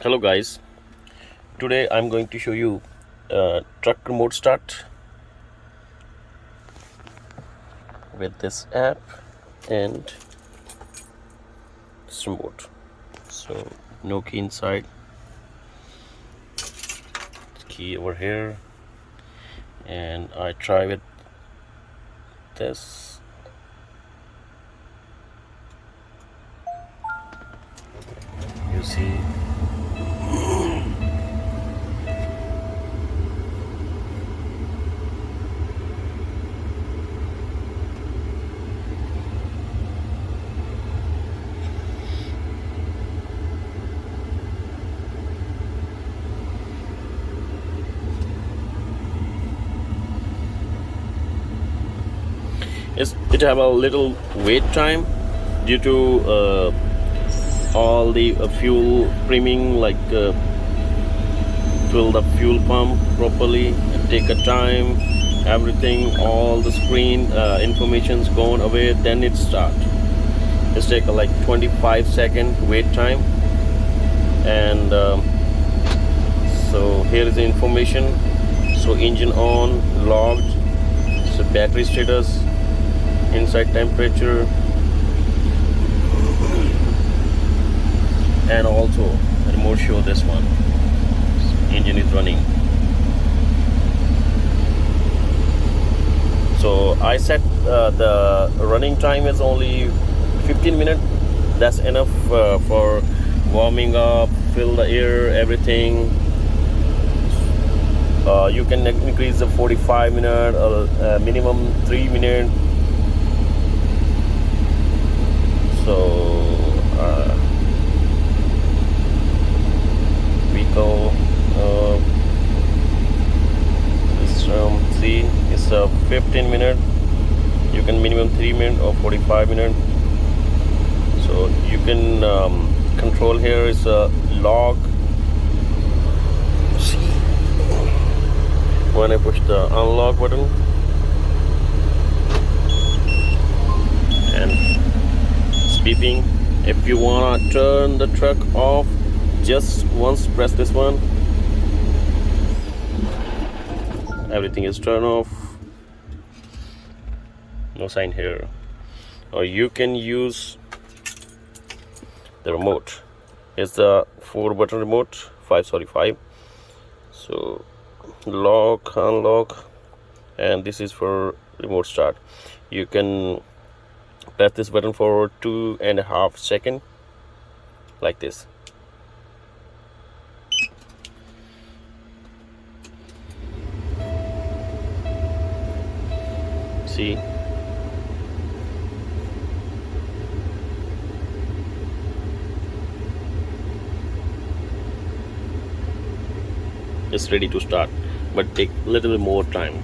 Hello guys, today I'm going to show you truck remote start with this app and this remote. So no key inside, key over here, and I try with this. You see, it have a little wait time due to all the fuel priming, like fill the fuel pump properly and take a time, everything, all the screen information's gone away, then it start. It's take a like 25-second wait time, and so here is the information. So engine on, logged, so battery status, inside temperature, and also the remote show this one. Engine is running. So I set the running time is only 15 minutes. That's enough for warming up, fill the air, everything. You can increase the 45 minutes or minimum 3 minutes. So vehicle see, it's 15 minutes. You can minimum 3 minutes or 45 minutes. So you can control here is a log. See, when I push the unlock button and it's beeping. If you wanna turn the truck off, just once press this one, everything is turned off, no sign here. Or you can use the remote. It's the 4-button remote, five. So lock, unlock, and this is for remote start. You can press this button for 2.5 seconds, like this. See, it's ready to start, but take a little bit more time.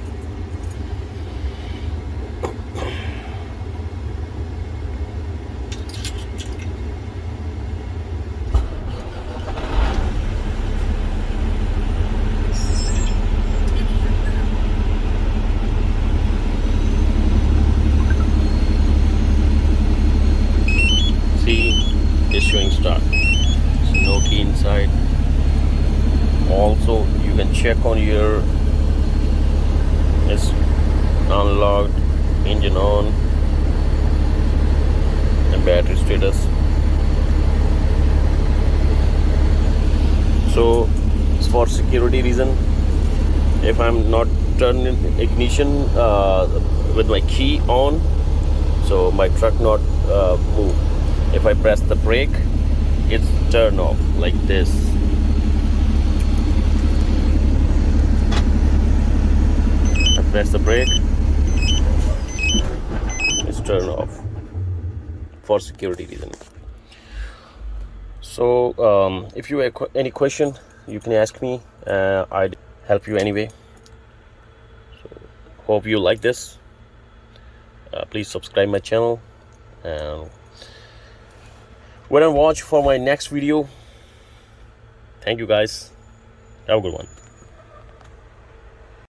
Is showing start, so no key inside. Also you can check on your it's unlocked, engine on, and battery status. So it's for security reason. If I'm not turning ignition with my key on, so my truck not move. If I press the brake, it's turn off like this. I press the brake, it's turn off for security reason. So if you have any question, you can ask me. I'd help you anyway. So hope you like this. Please subscribe my channel and wait and watch for my next video. Thank you guys. Have a good one.